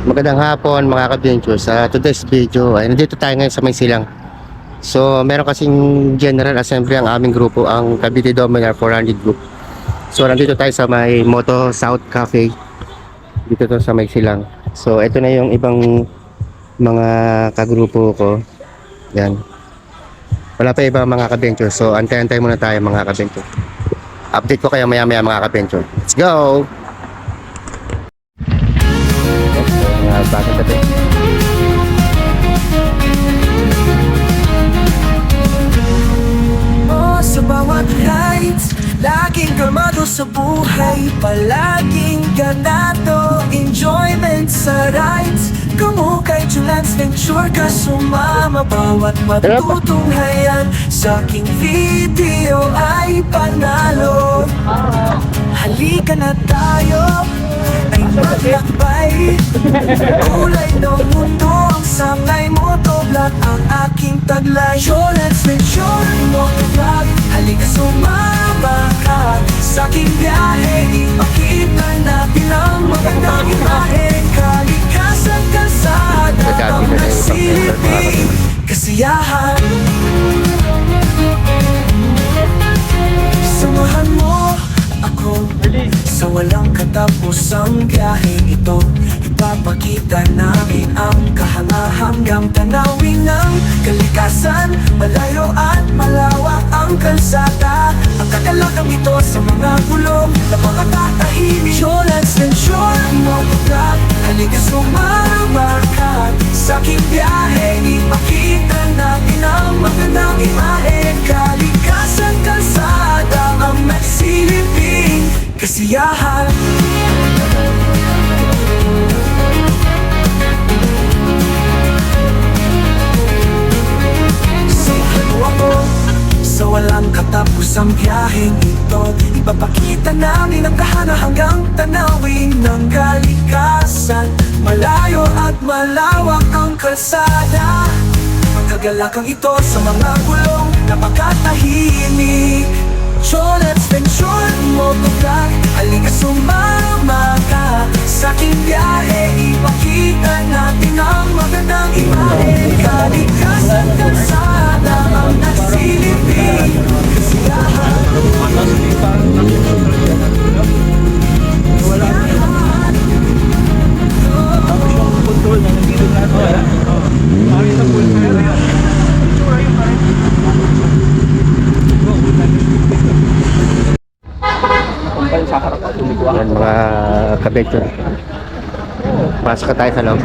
Magandang hapon mga ka-adventure. Sa today's video ay nandito tayo ngayon sa may silang. So meron kasing general assembly ang aming grupo, ang Cavite Dominar 400 group. So nandito tayo sa may Moto South Cafe, dito to sa may silang. So ito na yung ibang mga kagrupo ko. Yan, wala pa ibang mga ka-adventure. So antay-antay muna tayo mga ka-adventure. Update ko kayo maya maya mga ka-adventure. Let's go! Bakit ito? Oh, sa bawat heights, laging kalmado sa buhay, palaging ganado, enjoyment sa rides. Kamukay Julans Venture ka sumama, bawat matutunghayan sa aking video ay panalo. Halika na tayo ay maglakbay, kulay ng mundo ang sangay mo, doblat ang aking taglay. Julans Venture Motovlog, halika sumama ka sa aking biyahe, ipakita natin ang magandang imahe. Kalikasan kalsada ang nagsilbing kasiyahan. Samahan mo ako sa walang katapusang biyaheng ito. Ipapakita namin ang kahanga-hanggang tanawin ng kalikasan. Malayo at malawak ang kalsada, ang kakalagang ito sa mga gulong na mga tatahimik. Julans Venture Motovlog, halika sumama ka sa aking biyahe, ipakita natin ang magandang imahe. Kalikasan kalsada ang nagsilbing kasiyahan. Samahan mo ako sa walang katapusang biyaheng ito. Ipapakita namin ang kahanga-hanggang tanawin ng kalikasan. Malayo at malawak ang kalsada, ang kagalakang ito sa mga gulong na pagkatahimik. Julans Venture Motovlog, halika sumama ka sa aking biyahe, ipakita natin ang magandang imahe. Kalikasan kalsada ang nagsilbing kasiyahan. Yan mga ka-adventure. Pasok ka tayo sa loob.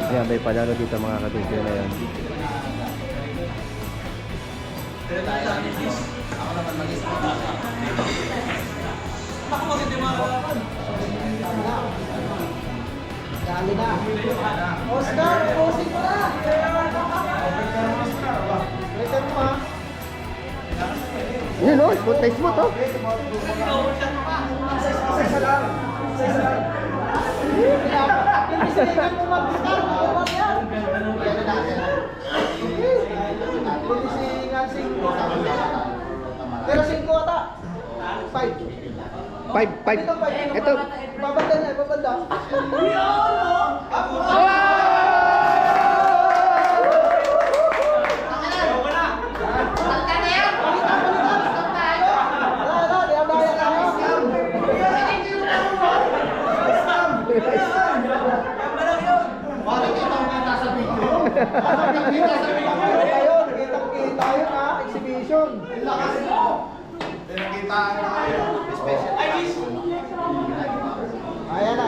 Ayan, may panalo dito mga kabidyo na yan. Oscar, posing mo na! Yan o, smooth na smooth o. Pero 5 ata. 5. 5. Ito. Babanda na, babanda. Kita yun ha, exhibition. Ayan,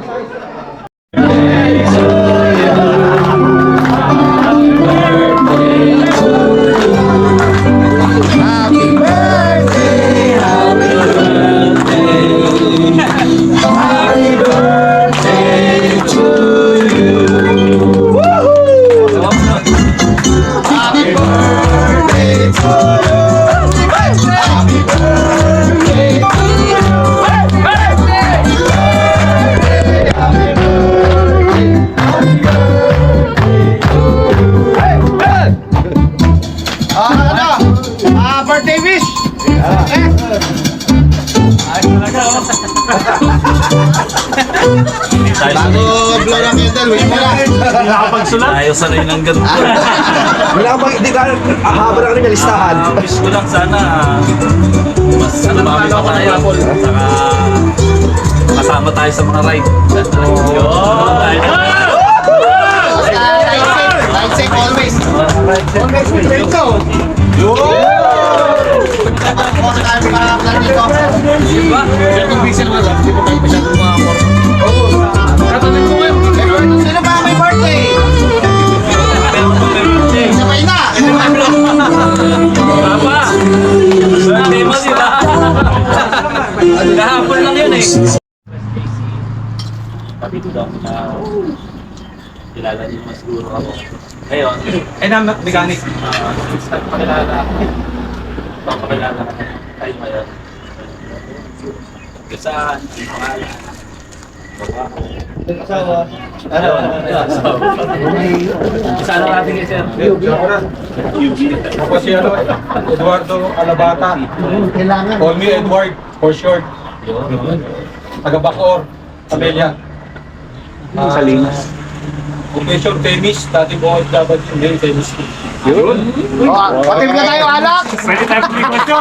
size. Birthday wish! Bago blow ng candle, wish mo na. Nakapagsulat? Ayos na rin ng ganito. Wala ka bang, hindi ka, haba na kami na listahan. Wish ko lang sana mas lumami pa tayo. Saka kasama tayo sa mga ride. Ride safe always. Always with Benzo. Ako sa tayo makakamlan dito. Diba? Itong diesel mo lang, hindi mo kayo masyadong mga amor. Tatanong ko ngayon. Sino ba may birthday? Sabay na! Papa! Birthday mo sila. Kahapon lang yun eh. Sabi ko daw na kilala niyo mas siguro ako. Ngayon, Mechanic. Pakilala tayo ngayon. Kasaan? Pangalan? Asawa. Saan ang ating sir? Ako si Eduardo Alabata. Kailangan. Call me Edward for short. Taga Bacoor, Amelia. Salinas. Profession tennis, dati po ako dapat hindi tennis. Patim na tayo, alak! Pwede tayo kumikosyo.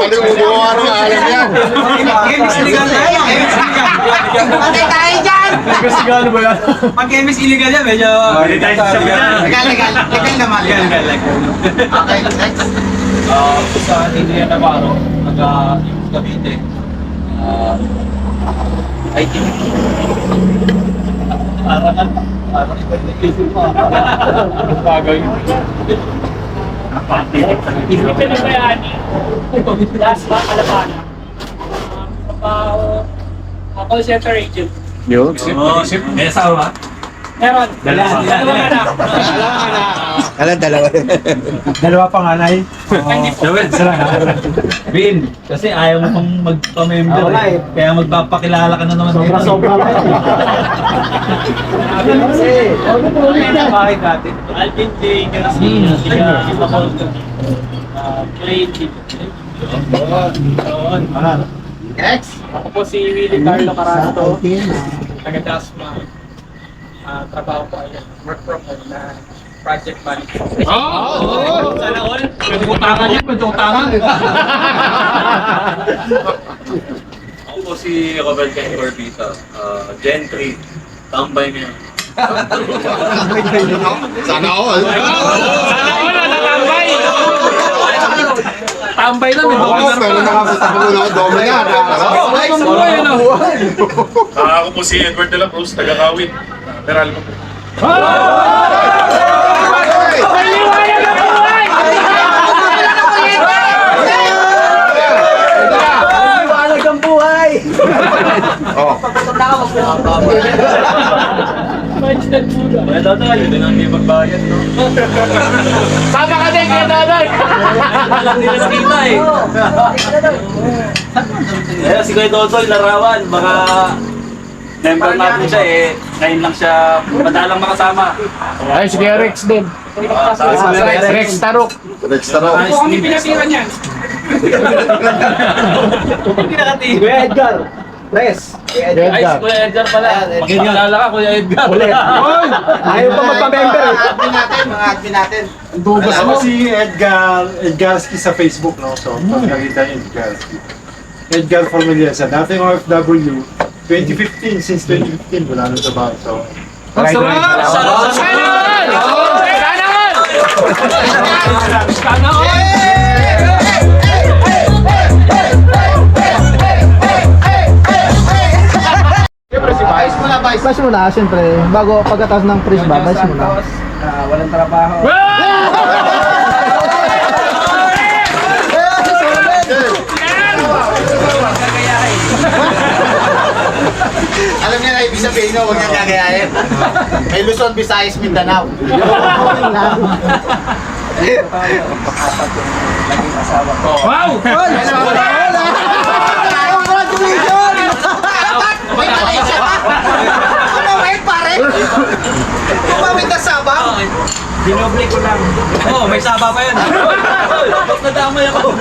Ano mo ano alam yan? Chemist illegal na yan. Patay tayo dyan! Sigano ba yan? Pag chemist illegal yan, medyo... Pwede tayo sa sabihan. Legal naman. Legal. Okay, next. Sa Indian Navarro, taga Cavite. Ay, parang iba yung naisip mo. Bagay. Hindi pinagbayani. Last ba, Alabana. Call center agent. Yun. May asawa? Meron. Dalawa. Dalawa. Dalawa panganay. Hindi po. Dawid, sila na. Bin, kasi ayaw mo pang magpa-member. Wala eh. Kaya magpapakilala ka na naman. Sobra pa. Kasi, Bakit natin? Alvin J. Garcia. Iba ko. Clay J. Next. Ako po si Willie Carlo Carasto. Taga-Dasma. Trabaho ko ay work from home na project manager. Sana all. Pwede utangan yan, pwede utangan. Ako po si Robert Ken Corbita, Gen 3, tambay niya. Sana all. Sana all, nakakambay! Tambay lang, may Oo, dominar pero pa. nakapunta ko na dominar. Ako po si Edward de la Cruz, taga-Kawit. Meral ko po. Kaya Dodoy, hindi na hindi magbayad, no? Sama ka din, kaya Dodoy. Alam nila nakita eh. Kaya si Kuya Dodoy, larawan, baka member natin siya eh. Ngayon lang siya, madalang makasama. Ay, sige, Rex din. Rex Tarok. Rex Tarok. Kung kami pinatira niyan. Hindi nakatigo. Kuya Edgar. Pres. Ay, si Kuya Edgar pala. Magkakilala ka, Kuya Edgar. Ayaw pa magpa-member. Dugas mo si Edgarski sa Facebook, no? So, pag nakita niyo Edgarski. Edgar Formaliesa, dating OFW, 2015, since 2015, wala na trabaho. So, Sana all! Sana all! Bash muna, siyempre. Bago pagkatapos ng fresh ba, bash muna. Walang trabaho. Alam niya na ibig sabihin no, huwag niya gagayahin. May Luzon, Visayas, Mindanao. Wow! Dinoble ko lang. Oo, may saba pa yun. Ba't nadamay ako?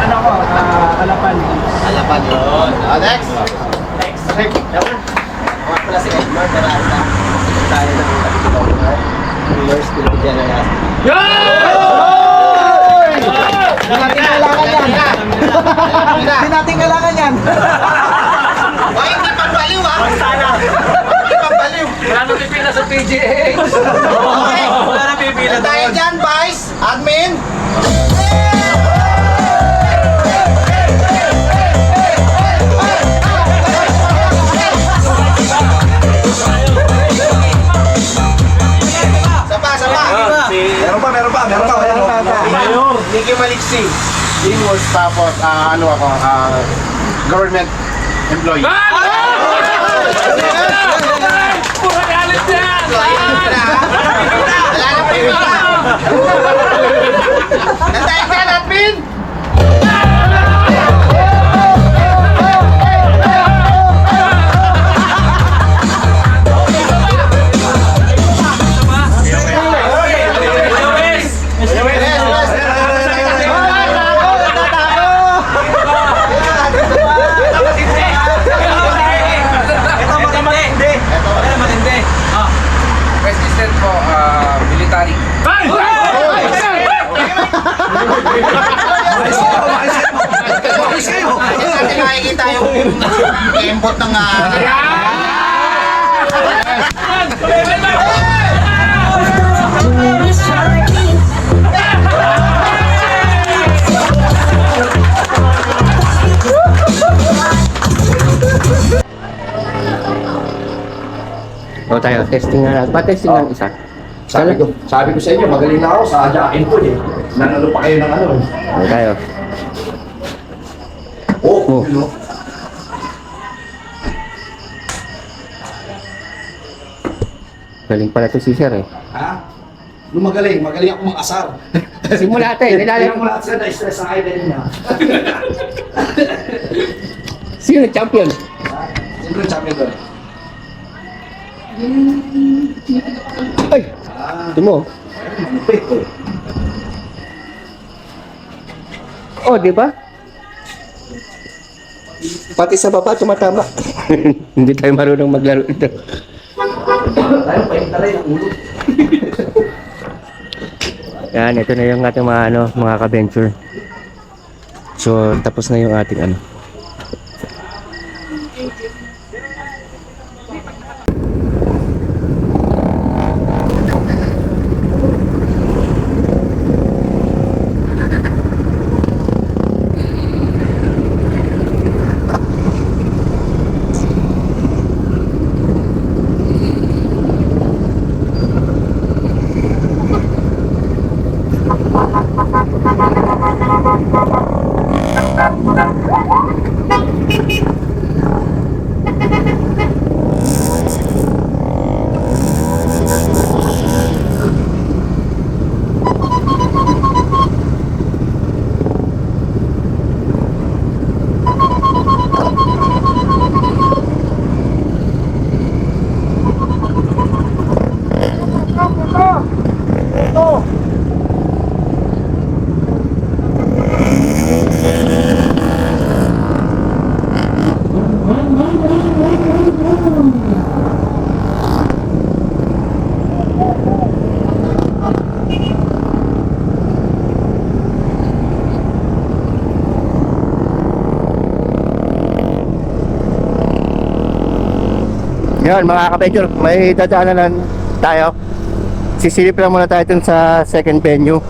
Ano ko? Alapan. Alapan yun. Next. Hindi natin kailangan yan. Ay, hindi pambaliw ha. Hindi pambaliw. Wala nang pipila sa PGA. Okay. Wala nang pipila Tayo doon. dyan, Vice, Admin. Sapa. meron pa. Mayor. Nicky Maliksi. Inwards, tapos, government employee. Puro galit yan! Wala na pipila. Nandayin ka, Admin. Resistant po, military. Kasi natin makikita yung embot ng O tayo, testing na natin. Pa-testing ng isa. Sabi ko sa inyo, magaling na ako sa adyakin ko eh. Nanalo pa kayo ng ano eh. O tayo. Oh, yun o. Galing pala to si Sir eh. Ha? Nung magaling ako mag-asar. Simula tayo, Kaya nilalang. mo lahat sila na-stress ang idol niya. Sino champion? Siyempre yung champion doon. Ay! Ito mo. Oh, di ba? Pati sa baba tumatama. Hindi tayo marunong maglaro ito. Tayo, pahintalay ng ulo. Yan, ito na yung ating mga ka-venture. So, tapos na yung ating ano. Yun mga ka-adventure, may dadaanan lang tayo. Sisilip lang muna tayo dun sa second venue.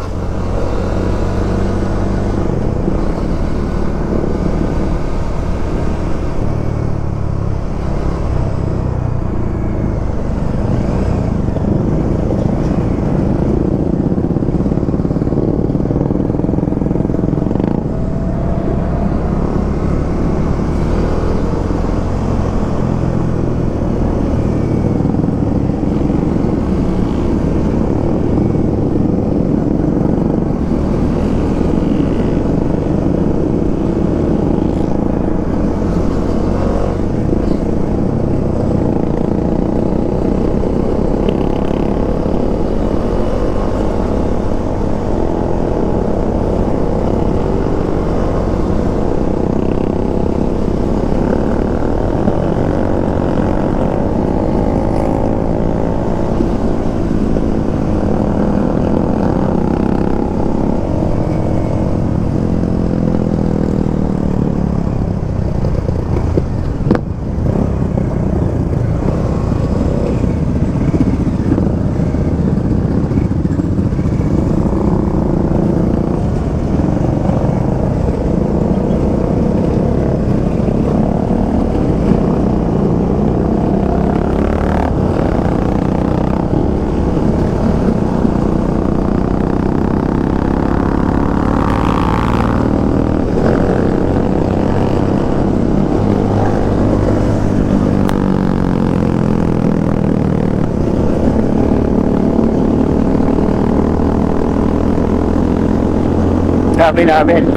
Sabi namin.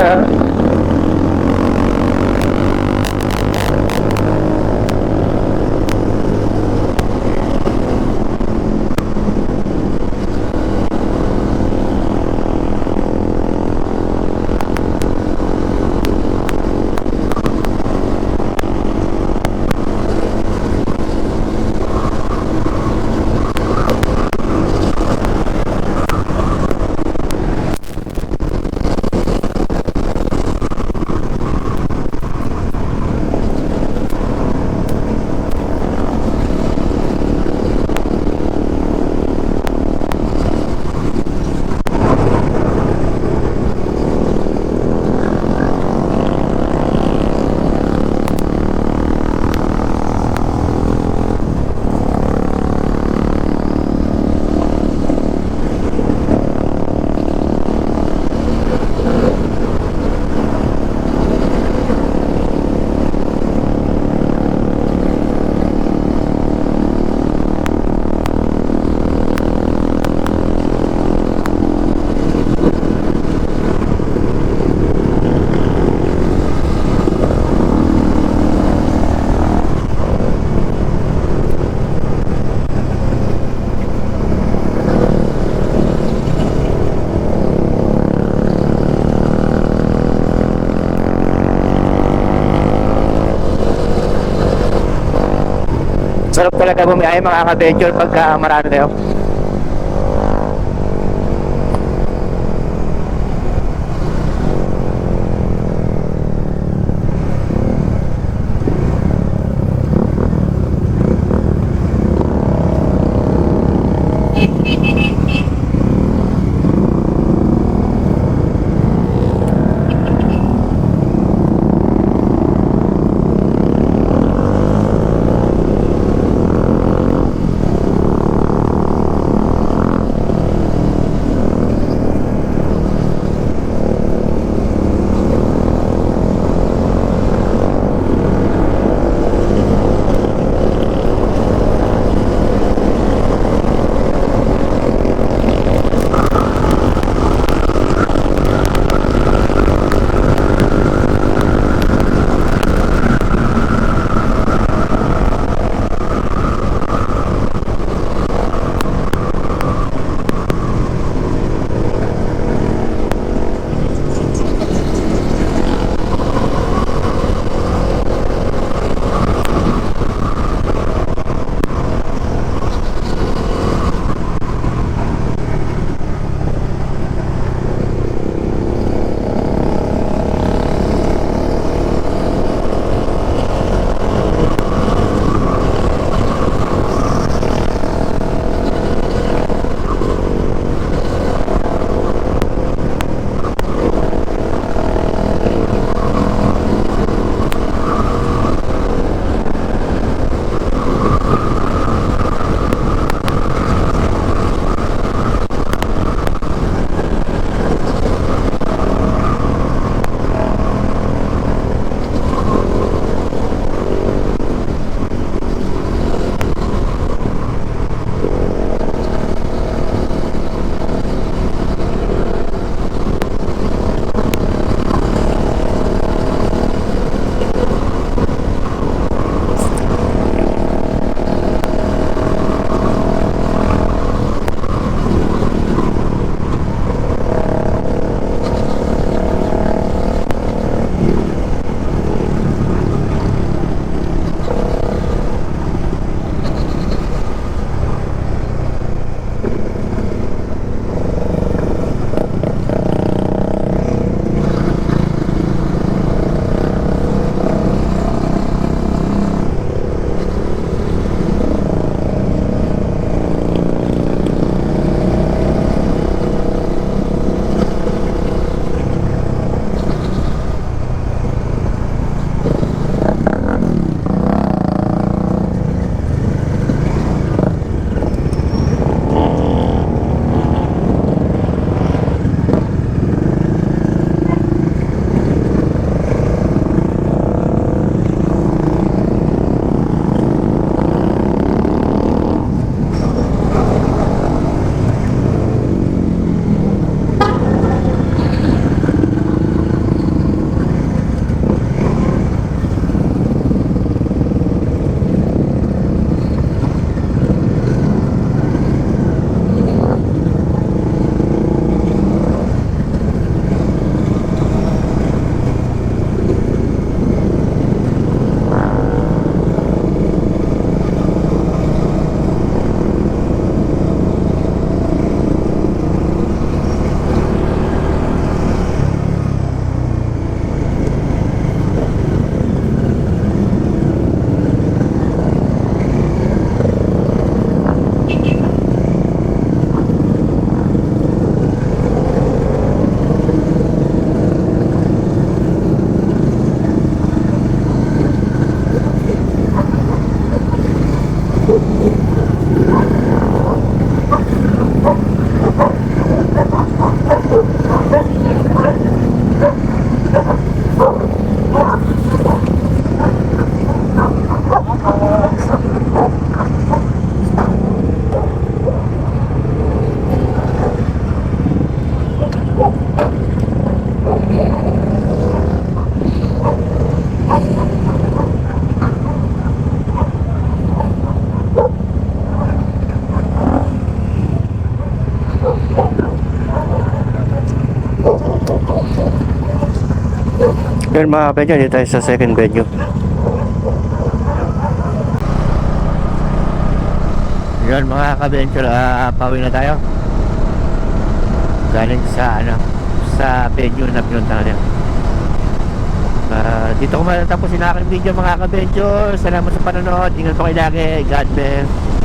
Sarap talaga bumiyahe mga ka-adventure pagka marami kayo. Yan mga kapatid, dito tayo sa second venue. Yan mga ka-venture, pauwi na tayo. Galing sa sa venue na pinunta natin. Dito ko matatapusin ang aking video mga ka-venture. Salamat sa panonood. Ingat po kayo lagi. God bless.